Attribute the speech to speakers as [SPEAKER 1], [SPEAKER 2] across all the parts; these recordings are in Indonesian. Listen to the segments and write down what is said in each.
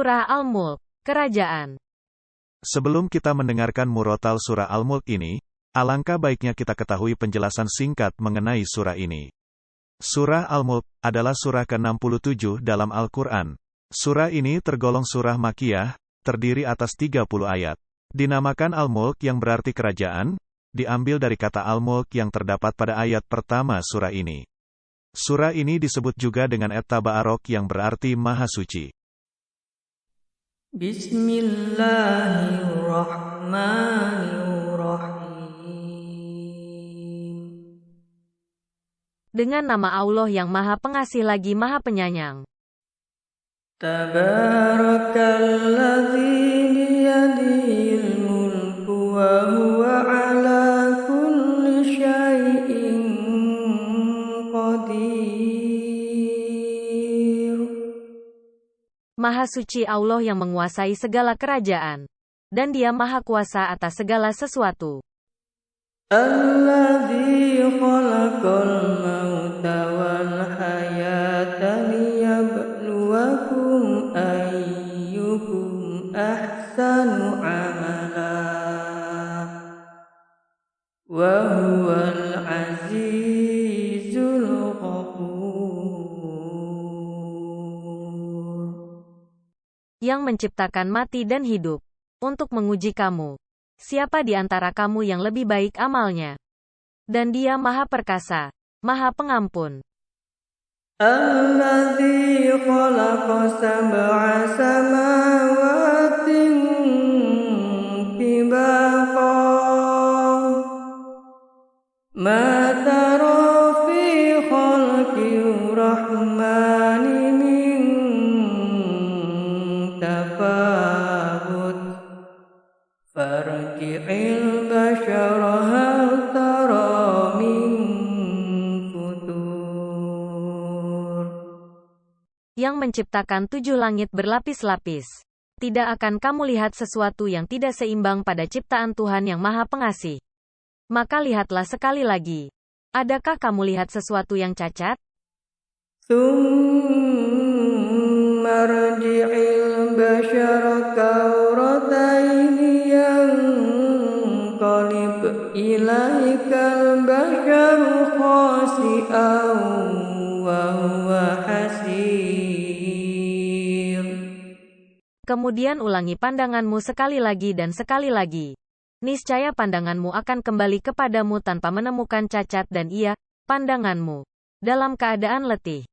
[SPEAKER 1] Surah Al-Mulk, Kerajaan.
[SPEAKER 2] Sebelum kita mendengarkan murotal surah Al-Mulk ini, alangkah baiknya kita ketahui penjelasan singkat mengenai surah ini. Surah Al-Mulk adalah surah ke-67 dalam Al-Quran. Surah ini tergolong surah Makkiyah, terdiri atas 30 ayat. Dinamakan Al-Mulk yang berarti kerajaan, diambil dari kata Al-Mulk yang terdapat pada ayat pertama surah ini. Surah ini disebut juga dengan At-Tabarok yang berarti Maha Suci.
[SPEAKER 3] Bismillahirrahmanirrahim.
[SPEAKER 1] Dengan nama Allah yang Maha Pengasih lagi Maha Penyayang.
[SPEAKER 3] Tabarakalladzi biyadihil mulku wa huwa ala kulli syai'in qadir.
[SPEAKER 1] Maha suci Allah yang menguasai segala kerajaan. Dan Dia Maha Kuasa atas segala sesuatu.
[SPEAKER 3] Alladzi khalaqal mauta wal hayata liyabluwakum ayyukum ahsanu amala wa huwal azizul ghafur.
[SPEAKER 1] Yang menciptakan mati dan hidup. Untuk menguji kamu. Siapa di antara kamu yang lebih baik amalnya? Dan Dia Maha Perkasa, Maha Pengampun.
[SPEAKER 3] Alladzi khalaqa sab'a samawati tibaqa ma tara fi khalqir rahmani min tafawut farji'il bashara hal tara min futur.
[SPEAKER 1] Yang menciptakan 7 langit berlapis-lapis. Tidak akan kamu lihat sesuatu yang tidak seimbang pada ciptaan Tuhan yang Maha Pengasih. Maka lihatlah sekali lagi. Adakah kamu lihat sesuatu yang cacat?
[SPEAKER 3] Tsumma rji'il bashara karrataini yanqalib ilaikal basharu khasi'an wa huwa hasir.
[SPEAKER 1] Kemudian ulangi pandanganmu sekali lagi dan sekali lagi. Niscaya pandanganmu akan kembali kepadamu tanpa menemukan cacat dan ia, pandanganmu, dalam keadaan letih.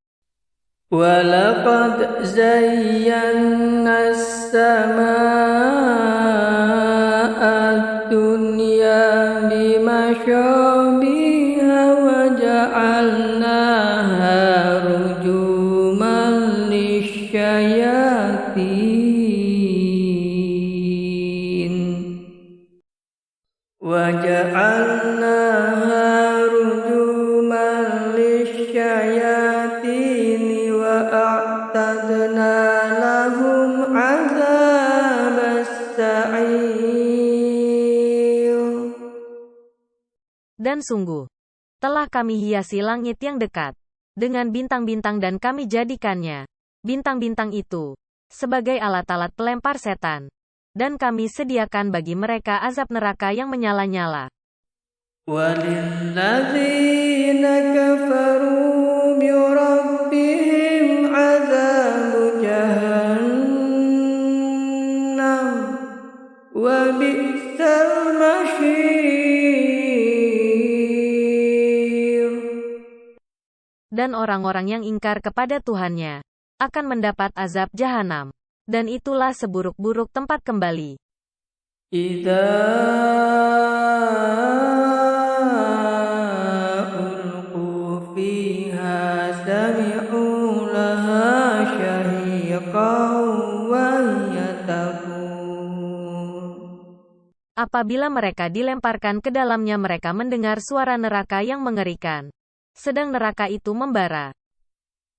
[SPEAKER 3] Walaqad zayyana as-samaa'a ad-dunya bimasyabiha wa ja'alnaha rujuman lisyayatin wa ja'alnaha rujuman lisyayatin wa a'tadna lahum 'adzabas sa'ir.
[SPEAKER 1] Dan sungguh, telah kami hiasi langit yang dekat dengan bintang-bintang dan kami jadikannya, bintang-bintang itu, sebagai alat-alat pelempar setan. Dan kami sediakan bagi mereka azab neraka yang menyala-nyala.
[SPEAKER 3] Walilladzina kafaru bi rabbihim 'adzabu jahannam wa bi'sal mashir.
[SPEAKER 1] Dan orang-orang yang ingkar kepada Tuhannya akan mendapat azab jahanam. Dan itulah seburuk-buruk tempat kembali.
[SPEAKER 3] Idza ulqu fiha sami'u laha syahiqan wa hiya tafur.
[SPEAKER 1] Apabila mereka dilemparkan ke dalamnya mereka mendengar suara neraka yang mengerikan. Sedang neraka itu membara.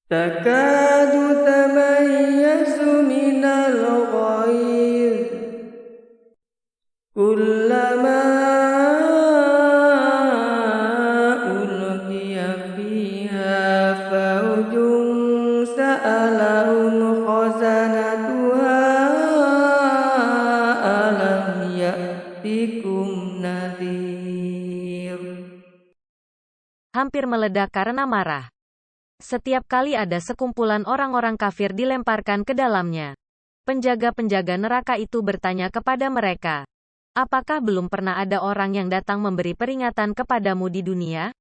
[SPEAKER 3] Takadu tamayyazu minal ghayz kullama ulqiya fiha fawjun sa'alahum khazanatuha يأتكم نذير.
[SPEAKER 1] Hampir meledak karena marah. Setiap kali ada sekumpulan orang-orang kafir dilemparkan ke dalamnya, penjaga-penjaga neraka itu bertanya kepada mereka, apakah belum pernah ada orang yang datang memberi peringatan kepadamu di dunia?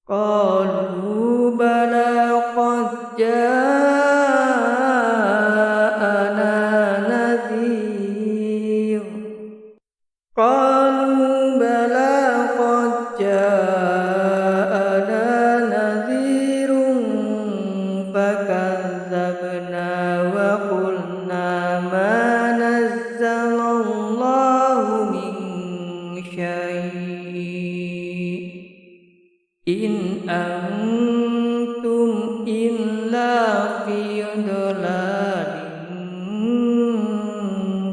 [SPEAKER 3] قالوا بلى قد جاءنا نذير. قالوا بلى قد جاءنا نذير فكذبنا وقلنا ما نزل الله من شيء إن أنتم إلا في ضلال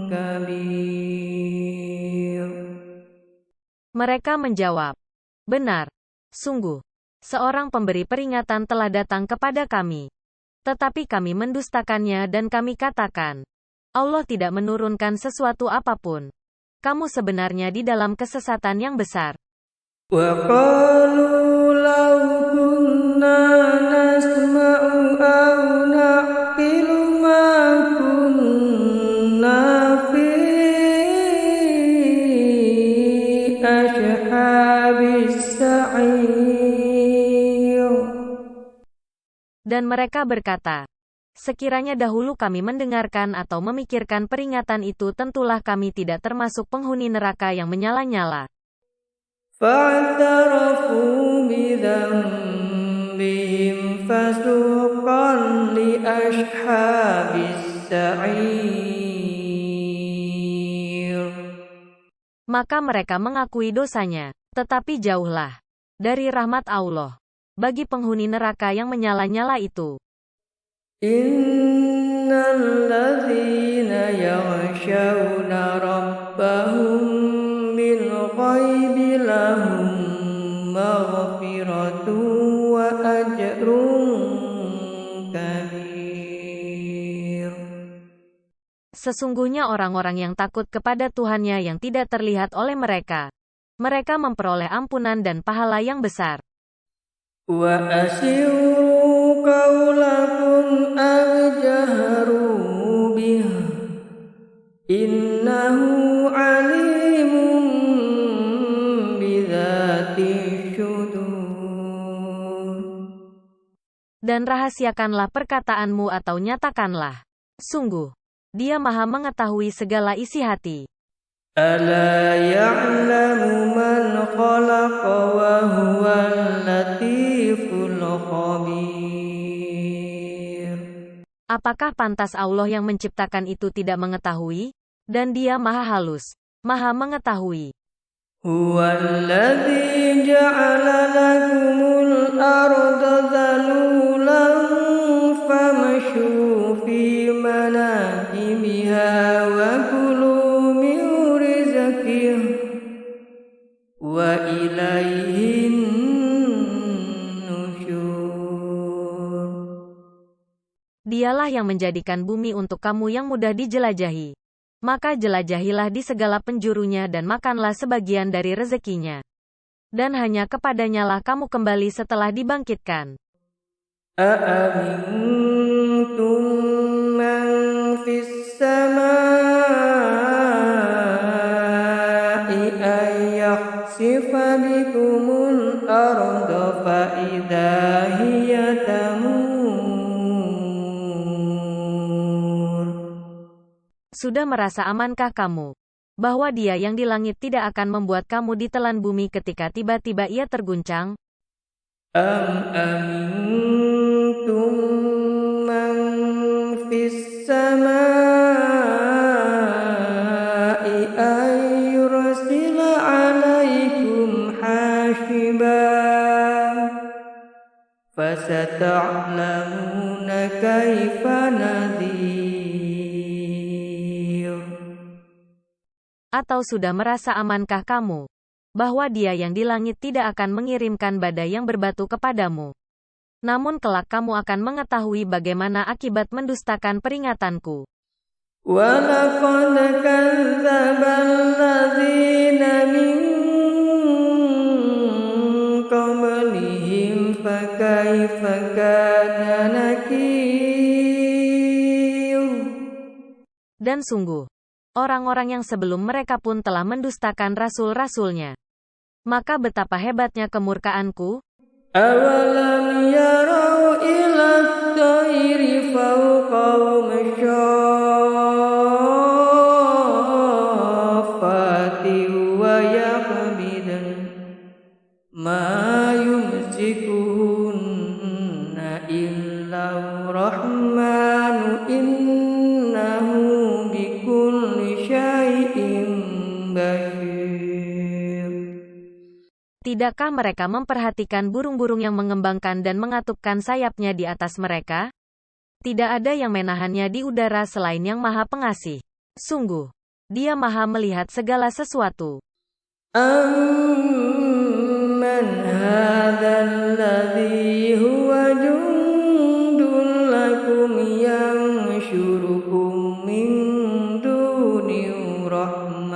[SPEAKER 3] كبير.
[SPEAKER 1] Mereka menjawab, benar, sungguh, seorang pemberi peringatan telah datang kepada kami. Tetapi kami mendustakannya dan kami katakan, Allah tidak menurunkan sesuatu apapun. Kamu sebenarnya di dalam kesesatan yang besar.
[SPEAKER 3] وقالوا لو كنا نسمع أو نعقل ما كنا في أصحاب السعير.
[SPEAKER 1] Dan mereka berkata, sekiranya dahulu kami mendengarkan atau memikirkan peringatan itu, tentulah kami tidak termasuk penghuni neraka yang menyala-nyala.
[SPEAKER 3] فاعترفوا بذنبهم فسوقا لأصحاب السعير.
[SPEAKER 1] Maka mereka mengakui dosanya, tetapi jauhlah dari rahmat Allah bagi penghuni neraka yang menyala-nyala itu.
[SPEAKER 3] Innal ladzina yakhshawna rabbahum bil ghaibi lahum maghfiratun wa ajrun kabir.
[SPEAKER 1] Sesungguhnya orang-orang yang takut kepada Tuhannya yang tidak terlihat oleh mereka memperoleh ampunan dan pahala yang besar.
[SPEAKER 3] Wa asirru qawlakum aw jahru bih innahu alimun bidzati syudur.
[SPEAKER 1] Dan rahasiakanlah perkataanmu atau nyatakanlah. Sungguh, Dia Maha mengetahui segala isi hati.
[SPEAKER 3] Ala ya'lamu man khalaqa wa huwal latiful khabir.
[SPEAKER 1] Apakah pantas Allah yang menciptakan itu tidak mengetahui? Dan Dia Maha halus, Maha mengetahui.
[SPEAKER 3] Huwal ladzi ja'ala lakumul arda dhalulan famshu fi manakibiha wa kulu wa ilaihin nusyur.
[SPEAKER 1] Dialah yang menjadikan bumi untuk kamu yang mudah dijelajahi. Maka jelajahilah di segala penjurunya dan makanlah sebagian dari rezekinya. Dan hanya kepadanyalah kamu kembali setelah dibangkitkan.
[SPEAKER 3] A'amintum man fis samaa'i ayyakhsifa bikumul arda fa idza hiya tamur.
[SPEAKER 1] Sudah merasa amankah kamu bahwa Dia yang di langit tidak akan membuat kamu ditelan bumi ketika tiba-tiba ia terguncang?
[SPEAKER 3] Amintum man fis samaa'i ayyursila 'alaikum hasiban fasata'lamuna kaifa nadhir.
[SPEAKER 1] Atau sudah merasa amankah kamu bahwa Dia yang di langit tidak akan mengirimkan badai yang berbatu kepadamu? Namun kelak kamu akan mengetahui bagaimana akibat mendustakan peringatanku.
[SPEAKER 3] وَلَقَدْ كَذَّبَ الَّذِينَ
[SPEAKER 1] Dan sungguh, orang-orang yang sebelum mereka pun telah mendustakan rasul-rasulnya. Maka betapa hebatnya kemurkaanku.
[SPEAKER 3] أَوَلَمْ يَرَوْا إِلَى الطَّيْرِ فَوْقَهُمْ صَافَّاتٍ وَيَقْبِضْنَ مَا يُمْسِكُهُنَّ إِلَّا الرَّحْمَنُ إِنَّهُ بِكُلِّ شَيْءٍ بَصِيرٌ.
[SPEAKER 1] Tidakkah mereka memperhatikan burung-burung yang mengembangkan dan mengatupkan sayapnya di atas mereka? Tidak ada yang menahannya di udara selain Yang Maha Pengasih. Sungguh, Dia Maha melihat segala sesuatu.
[SPEAKER 3] أَمَّنْ هَذَا الَّذِي هُوَ جُندٌ لَّكُمْ يَنشُرُكُم مِّن دُونِ الرَّحْمَٰنِ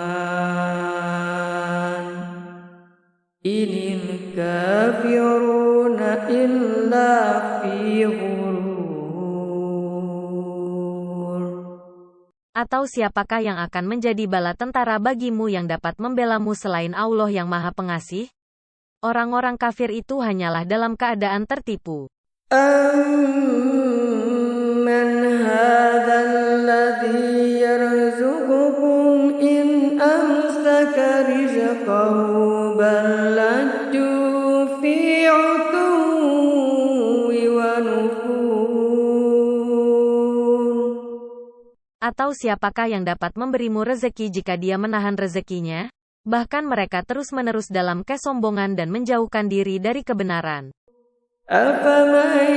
[SPEAKER 3] إِنِ الْكَافِرُونَ إِلَّا فِي غُرُورٍ.
[SPEAKER 1] Atau siapakah yang akan menjadi bala tentara bagimu yang dapat membelamu selain Allah yang Maha Pengasih? Orang-orang kafir itu hanyalah dalam keadaan tertipu.
[SPEAKER 3] أَمَّنْ هَذَا الَّذِي يَرْزُقُكُمْ إِنْ أَمْسَكَ رِزْقَهُ بَل لَّجُّوا فِي عُتُوٍّ وَنُفُورٍ.
[SPEAKER 1] Atau siapakah yang dapat memberimu rezeki jika Dia menahan rezekinya? Bahkan mereka terus-menerus dalam kesombongan dan menjauhkan diri dari kebenaran.
[SPEAKER 3] أَفَمَن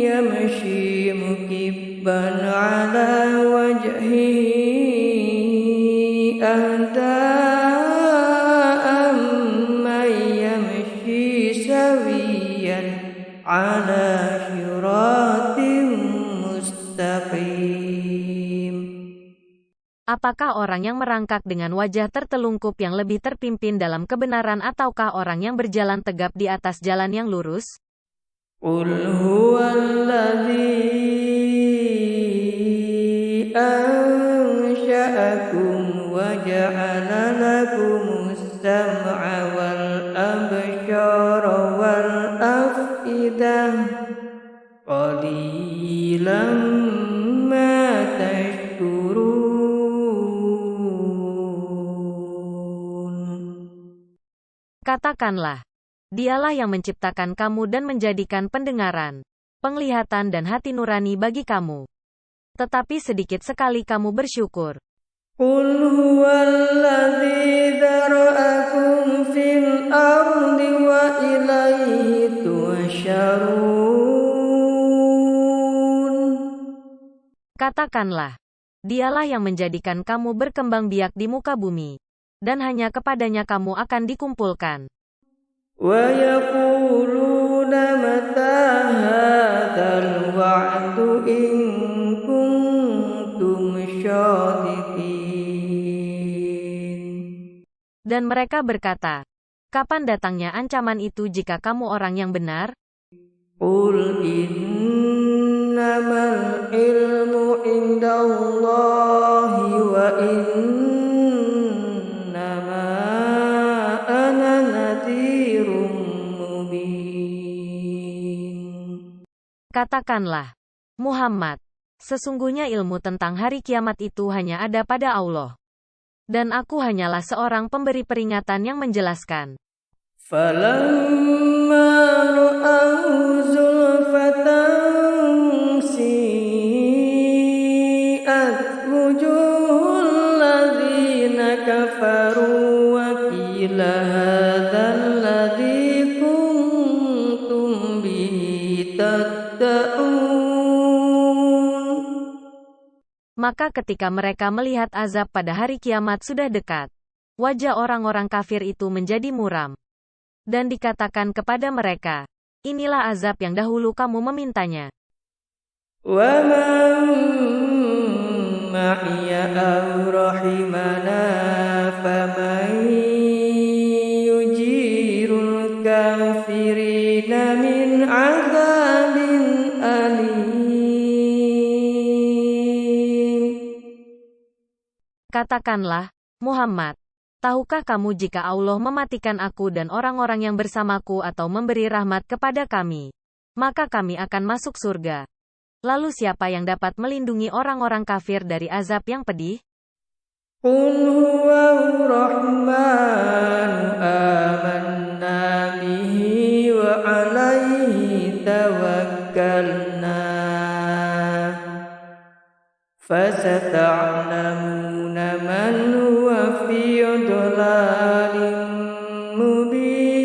[SPEAKER 3] يَمْشِي مُكِبًّا عَلَى وَجْهِهِ أَهْدَىٰ أَمَّن يَمْشِي سَوِيًّا عَلَى صِرَاطٍ مُّسْتَقِيمٍ.
[SPEAKER 1] Apakah orang yang merangkak dengan wajah tertelungkup yang lebih terpimpin dalam kebenaran ataukah orang yang berjalan tegap di atas jalan yang lurus?
[SPEAKER 3] قُلْ هُوَ الَّذِي أَنشَأَكُمْ وَجَعَلَ لَكُمُ السَّمْعَ وَالْأَبْصَارَ وَالْأَفْئِدَةَ قَلِيلًا مَا تَشْكُرُونَ.
[SPEAKER 1] Katakanlah, Dialah yang menciptakan kamu dan menjadikan pendengaran, penglihatan dan hati nurani bagi kamu. Tetapi sedikit sekali kamu bersyukur.
[SPEAKER 3] قُلْ هُوَ الَّذِي ذَرَأَكُمْ فِي الْأَرْضِ وَإِلَيْهِ تُحْشَرُونَ.
[SPEAKER 1] Katakanlah, Dialah yang menjadikan kamu berkembang biak di muka bumi, dan hanya kepadanya kamu akan dikumpulkan.
[SPEAKER 3] وَيَقُولُونَ مَتَىٰ هَٰذَا الْوَعْدُ إِن كُنتُمْ صَادِقِينَ.
[SPEAKER 1] Dan mereka berkata, kapan datangnya ancaman itu jika kamu orang yang benar?
[SPEAKER 3] قُلْ إِنَّمَا الْعِلْمُ عِندَ اللَّهِ وَإِنَّمَا أَنَا نَذِيرٌ مُّبِينٌ.
[SPEAKER 1] Katakanlah, Muhammad, sesungguhnya ilmu tentang hari kiamat itu hanya ada pada Allah. Dan aku hanyalah seorang pemberi peringatan yang menjelaskan.
[SPEAKER 3] فَلَمَّا رَأَوْهُ زُلْفَةً سِيئَتْ وُجُوهُ الَّذِينَ كَفَرُوا وَقِيلَ هَٰذَا الَّذِي كُنتُم بِهِ تَدَّعُونَ.
[SPEAKER 1] Maka ketika mereka melihat azab pada hari kiamat sudah dekat, wajah orang-orang kafir itu menjadi muram. Dan dikatakan kepada mereka, inilah azab yang dahulu kamu memintanya.
[SPEAKER 3] وَمَن مَّعِيَ أَوْ رَحِمَنَا فَمَن يُجِيرُ الْكَافِرِينَ مِنْ عَذَابٍ أَلِيمٍ.
[SPEAKER 1] Katakanlah, Muhammad, tahukah kamu jika Allah mematikan aku dan orang-orang yang bersamaku atau memberi rahmat kepada kami, maka kami akan masuk surga. Lalu siapa yang dapat melindungi orang-orang kafir dari azab yang pedih?
[SPEAKER 3] قل هو الرحمن آمنا به وعليه توكلنا فستعلمون من هو في ضلال مبين.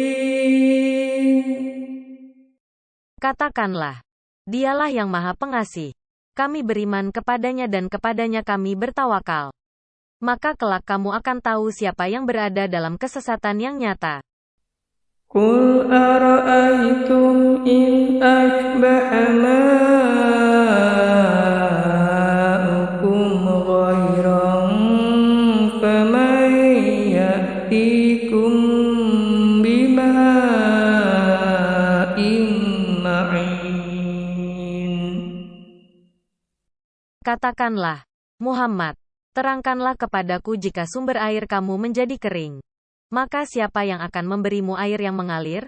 [SPEAKER 1] Katakanlah, Dialah yang Maha Pengasih. Kami beriman kepadanya dan kepadanya kami bertawakal. Maka kelak kamu akan tahu siapa yang berada dalam kesesatan yang nyata.
[SPEAKER 3] Qul ara'aytum in asbaha ma'ukum ghairan faman ya'tikum bima'in ma'in.
[SPEAKER 1] Katakanlah, Muhammad, terangkanlah kepadaku jika sumber air kamu menjadi kering. Maka siapa yang akan memberimu air yang mengalir?